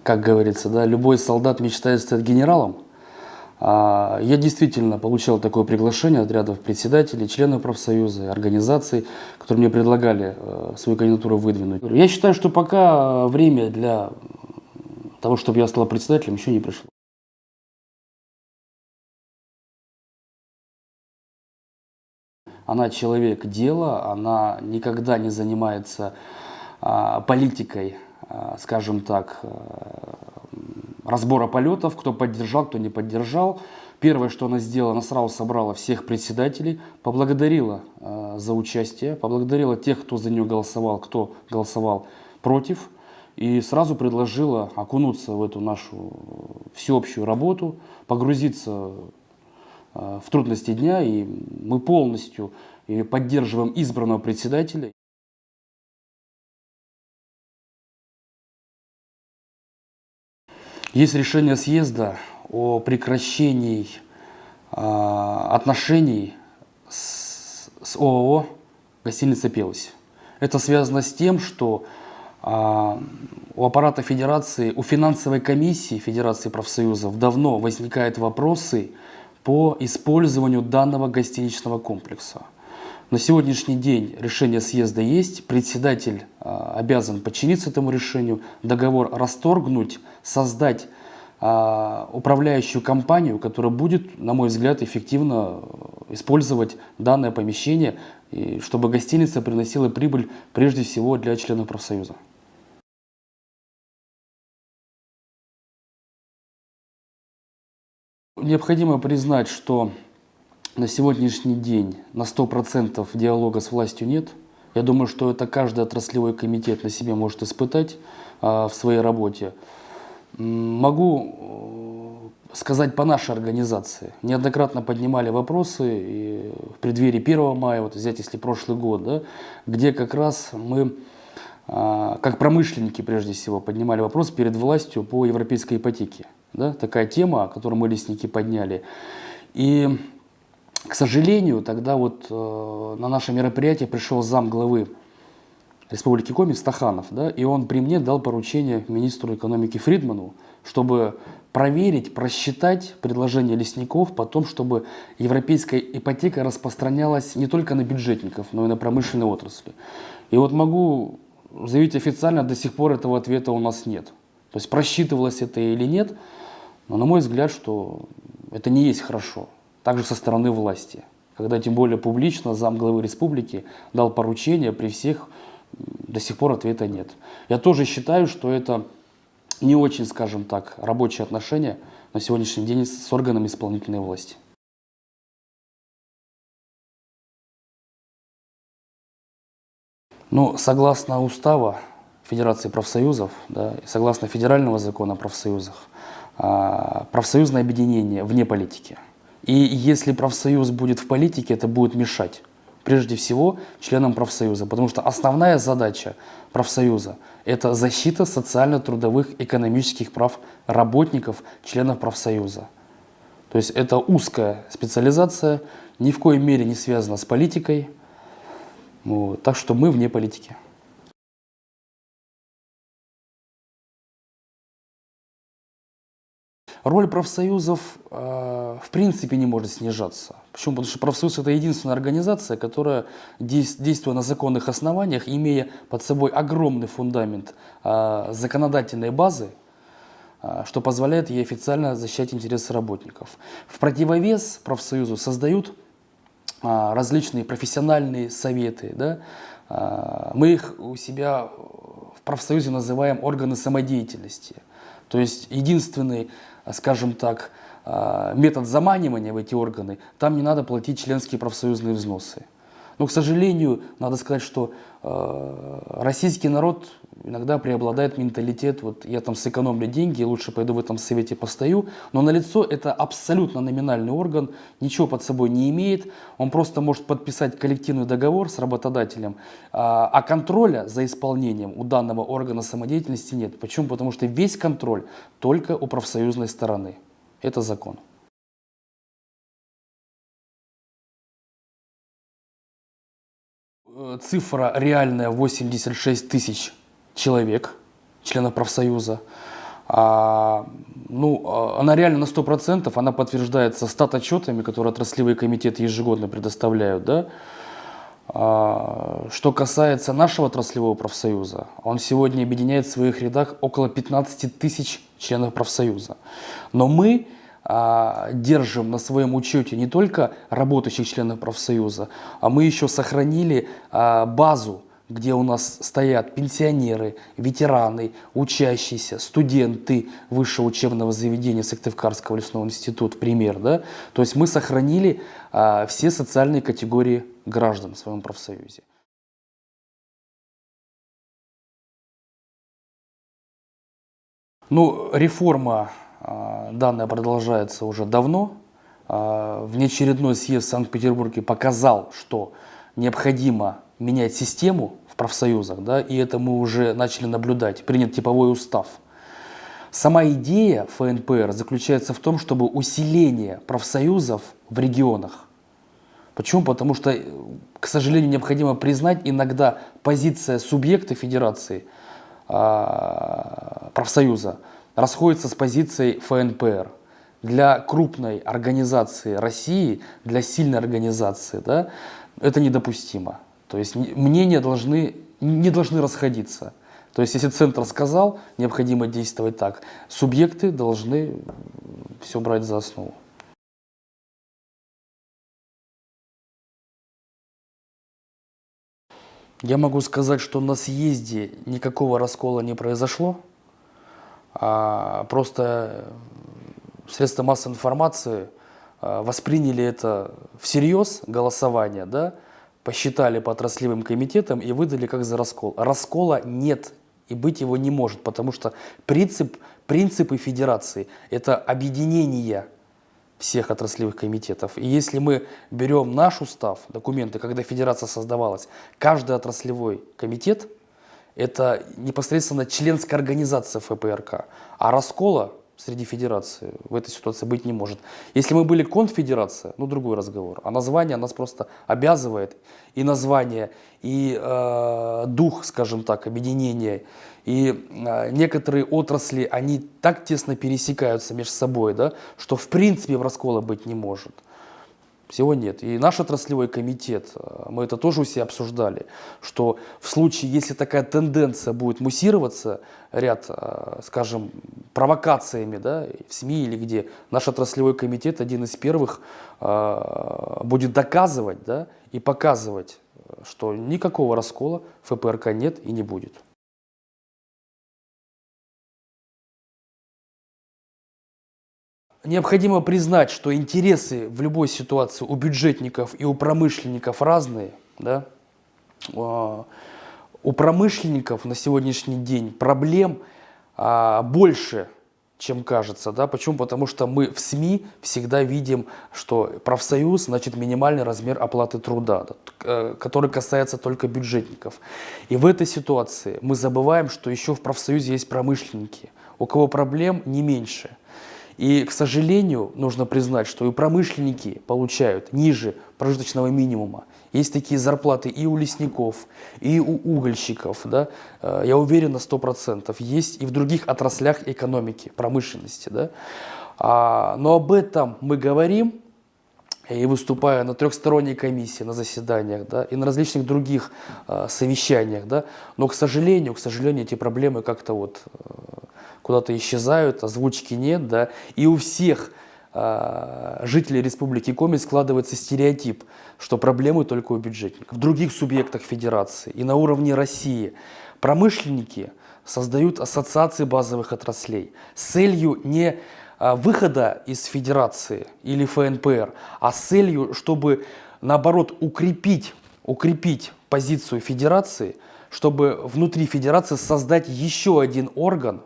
Как говорится, да, любой солдат мечтает стать генералом. Я действительно получал такое приглашение от рядов председателей, членов профсоюза, организаций, которые мне предлагали свою кандидатуру выдвинуть. Я считаю, что пока время для того, чтобы я стал председателем, еще не пришло. Она человек дела, она никогда не занимается политикой, скажем так, разбора полетов, кто поддержал, кто не поддержал. Первое, что она сделала, она сразу собрала всех председателей, поблагодарила за участие, поблагодарила тех, кто за нее голосовал, кто голосовал против, и сразу предложила окунуться в эту нашу всеобщую работу, погрузиться в трудности дня, и мы полностью поддерживаем избранного председателя. Есть решение съезда о прекращении отношений с ООО «Гостиница Пелось». Это связано с тем, что у аппарата Федерации, у финансовой комиссии Федерации профсоюзов давно возникают вопросы по использованию данного гостиничного комплекса. На сегодняшний день решение съезда есть, председатель обязан подчиниться этому решению, договор расторгнуть, создать управляющую компанию, которая будет, на мой взгляд, эффективно использовать данное помещение, и чтобы гостиница приносила прибыль прежде всего для членов профсоюза. Необходимо признать, что на сегодняшний день на 100% диалога с властью нет. Я думаю, что это каждый отраслевой комитет на себе может испытать в своей работе. Могу сказать по нашей организации. Неоднократно поднимали вопросы и в преддверии 1 мая, вот взять если прошлый год, да, где как раз мы, как промышленники прежде всего, поднимали вопрос перед властью по европейской ипотеке. Да, такая тема, которую мы, лесники, подняли. И, к сожалению, тогда вот на наше мероприятие пришел замглавы Республики Коми Стаханов, да, и он при мне дал поручение министру экономики Фридману, чтобы проверить, просчитать предложения лесников по тому, чтобы европейская ипотека распространялась не только на бюджетников, но и на промышленные отрасли. И вот могу заявить официально, до сих пор этого ответа у нас нет. То есть просчитывалось это или нет, но на мой взгляд, что это не есть хорошо. Также со стороны власти. Когда тем более публично замглавы республики дал поручение при всех, до сих пор ответа нет. Я тоже считаю, что это не очень, скажем так, рабочие отношения на сегодняшний день с органами исполнительной власти. Ну, согласно устава Федерации профсоюзов, да, и согласно федерального закона о профсоюзах, профсоюзное объединение вне политики. И если профсоюз будет в политике, это будет мешать, прежде всего, членам профсоюза. Потому что основная задача профсоюза – это защита социально-трудовых экономических прав работников, членов профсоюза. То есть это узкая специализация, ни в коей мере не связана с политикой. Вот. Так что мы вне политики. Роль профсоюзов в принципе не может снижаться. Почему? Потому что профсоюз – это единственная организация, которая, действуя на законных основаниях, имея под собой огромный фундамент законодательной базы, что позволяет ей официально защищать интересы работников. В противовес профсоюзу создают различные профессиональные советы. Да? Мы их у себя в профсоюзе называем органы самодеятельности. То есть единственный, скажем так, метод заманивания в эти органы, там не надо платить членские профсоюзные взносы. Но, к сожалению, надо сказать, что российский народ иногда преобладает менталитет, вот я там сэкономлю деньги, лучше пойду в этом совете постою, но налицо это абсолютно номинальный орган, ничего под собой не имеет, он просто может подписать коллективный договор с работодателем, а контроля за исполнением у данного органа самодеятельности нет. Почему? Потому что весь контроль только у профсоюзной стороны. Это закон. Цифра реальная 86 тысяч человек, членов профсоюза. Она реально на 100%, она подтверждается статотчетами, которые отраслевые комитеты ежегодно предоставляют, да. Что касается нашего отраслевого профсоюза, он сегодня объединяет в своих рядах около 15 тысяч членов профсоюза. Но мы держим на своем учете не только работающих членов профсоюза, а мы еще сохранили базу, где у нас стоят пенсионеры, ветераны, учащиеся, студенты высшего учебного заведения Сыктывкарского лесного института, пример, да? То есть мы сохранили все социальные категории граждан в своем профсоюзе. Реформа данная продолжается уже давно. Внеочередной съезд в Санкт-Петербурге показал, что необходимо менять систему в профсоюзах, да, и это мы уже начали наблюдать, принят типовой устав. Сама идея ФНПР заключается в том, чтобы усиление профсоюзов в регионах. Почему? Потому что, к сожалению, необходимо признать, иногда позиция субъекта федерации профсоюза расходится с позицией ФНПР. Для крупной организации России, для сильной организации, да, это недопустимо. То есть мнения не должны расходиться. То есть если центр сказал, необходимо действовать так, субъекты должны все брать за основу. Я могу сказать, что на съезде никакого раскола не произошло. Просто средства массовой информации восприняли это всерьез, голосование, да, посчитали по отраслевым комитетам и выдали как за раскол. Раскола нет и быть его не может, потому что принципы федерации – это объединение всех отраслевых комитетов. И если мы берем наш устав, документы, когда федерация создавалась, каждый отраслевой комитет – это непосредственно членская организация ФПРК, а раскола среди федерации в этой ситуации быть не может. Если мы были конфедерация, другой разговор. А название нас просто обязывает. И название, и дух, скажем так, объединения. И некоторые отрасли, они так тесно пересекаются между собой, да, что в принципе раскола быть не может. Всего нет. И наш отраслевой комитет, мы это тоже у себя обсуждали, что в случае, если такая тенденция будет муссироваться, ряд, скажем, провокациями, да, в СМИ или где, наш отраслевой комитет один из первых будет доказывать, да, и показывать, что никакого раскола ФПРК нет и не будет. Необходимо признать, что интересы в любой ситуации у бюджетников и у промышленников разные. Да? У промышленников на сегодняшний день проблем больше, чем кажется. Да? Почему? Потому что мы в СМИ всегда видим, что профсоюз, значит, минимальный размер оплаты труда, да, который касается только бюджетников. И в этой ситуации мы забываем, что еще в профсоюзе есть промышленники, у кого проблем не меньше. И, к сожалению, нужно признать, что и промышленники получают ниже прожиточного минимума. Есть такие зарплаты и у лесников, и у угольщиков. Да? Я уверен на 100%. Есть и в других отраслях экономики, промышленности. Да? Но об этом мы говорим, и выступая на трехсторонней комиссии, на заседаниях, да, и на различных других совещаниях. Да? Но, к сожалению, эти проблемы как-то вот куда-то исчезают, озвучки нет, да, и у всех жителей Республики Коми складывается стереотип, что проблемы только у бюджетников. В других субъектах федерации и на уровне России промышленники создают ассоциации базовых отраслей с целью не выхода из федерации или ФНПР, а с целью, чтобы наоборот укрепить позицию федерации, чтобы внутри федерации создать еще один орган,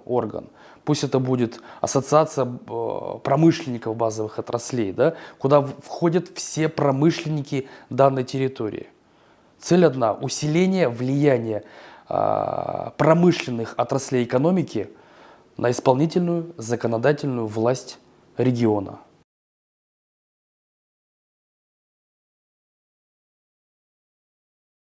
пусть это будет ассоциация промышленников базовых отраслей, да, куда входят все промышленники данной территории. Цель одна – усиление влияния промышленных отраслей экономики на исполнительную, законодательную власть региона.